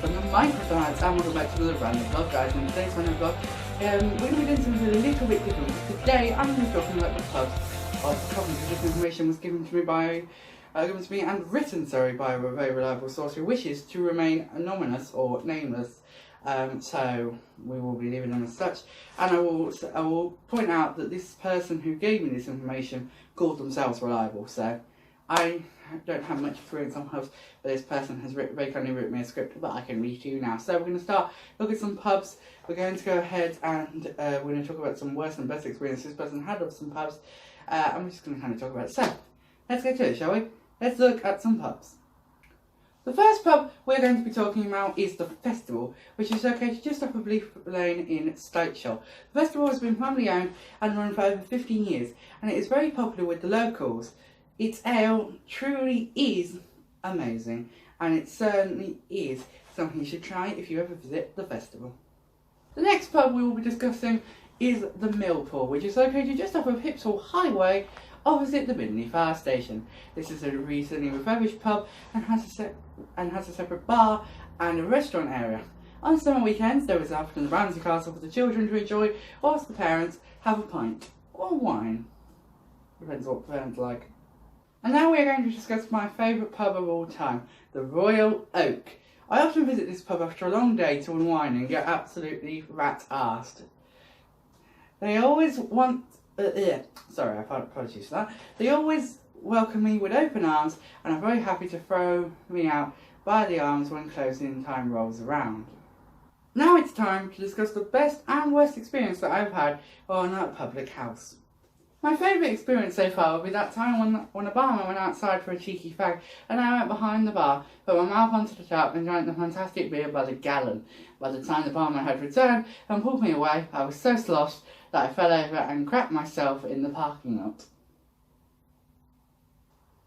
from the microphone. And welcome back to another random vlog, guys. In today's random vlog, we're going to be doing something a little bit different. Today, I'm going to be talking about the pubs of Coventry. This information was given to me and written by a very reliable source who wishes to remain anonymous or nameless. So we will be leaving them as such, and I will point out that this person who gave me this information called themselves reliable. So I don't have much experience on pubs, but this person has very kindly written me a script that I can read to you now. So we're going to start look at some pubs. We're going to go ahead and we're going to talk about some worst and best experiences this person had of some pubs. I'm just going to kind of talk about it. So let's get to it, shall we? Let's look at some pubs. The first pub we're going to be talking about is the Festival, which is located just off of Leaf Lane in Stateshire. The Festival has been family owned and run for over 15 years, and it is very popular with the locals. Its ale truly is amazing, and it certainly is something you should try if you ever visit the Festival. The next pub we will be discussing is the Millpool, which is located just off of Hipshall Highway, opposite the Bidney Fire Station. This is a recently refurbished pub and has a separate bar and a restaurant area. On summer weekends, there is often the bouncy castle for the children to enjoy, whilst the parents have a pint or wine. Depends what the parents like. And now we are going to discuss my favourite pub of all time, the Royal Oak. I often visit this pub after a long day to unwind and get absolutely rat-arsed. They always apologies for that. They always welcome me with open arms and are very happy to throw me out by the arms when closing time rolls around. Now it's time to discuss the best and worst experience that I've had on a public house. My favourite experience so far would be that time when a barman went outside for a cheeky fag and I went behind the bar, put my mouth onto the tap and drank the fantastic beer by the gallon. By the time the barman had returned and pulled me away, I was so sloshed that I fell over and crapped myself in the parking lot.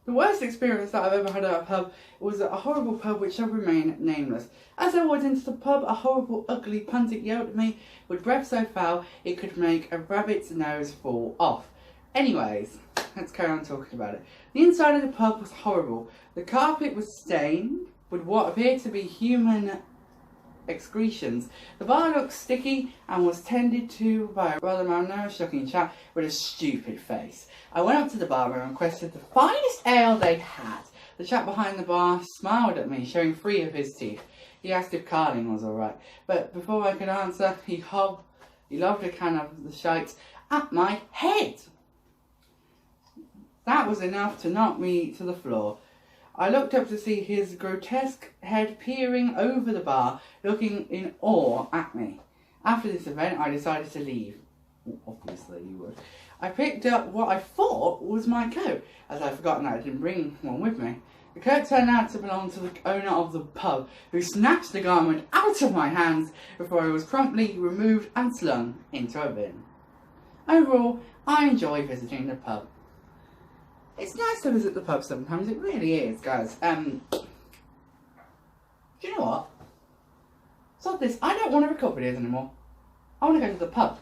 The worst experience that I've ever had at a pub was at a horrible pub which shall remain nameless. As I walked into the pub, a horrible, ugly pundit yelled at me with breath so foul it could make a rabbit's nose fall off. Anyways, let's carry on talking about it. The inside of the pub was horrible. The carpet was stained with what appeared to be human excretions. The bar looked sticky and was tended to by a rather malnourished looking chap with a stupid face. I went up to the bar and requested the finest ale they had. The chap behind the bar smiled at me, showing 3 of his teeth. He asked if Carling was alright, but before I could answer, he lobbed a can of the shite at my head. That was enough to knock me to the floor. I looked up to see his grotesque head peering over the bar, looking in awe at me. After this event, I decided to leave. Obviously you would. I picked up what I thought was my coat, as I'd forgotten that I didn't bring one with me. The coat turned out to belong to the owner of the pub, who snatched the garment out of my hands before it was promptly removed and slung into a bin. Overall, I enjoy visiting the pub. It's nice to visit the pub sometimes, it really is, guys. Do you know what? Stop this, I don't want to record videos anymore. I want to go to the pub.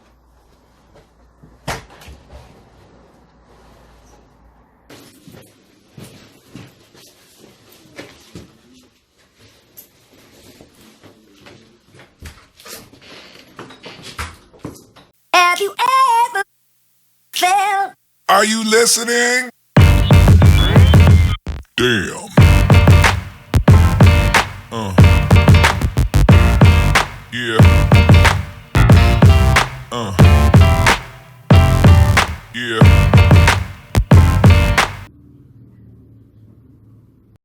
Have you ever felt? Are you listening? Damn. Yeah. Yeah.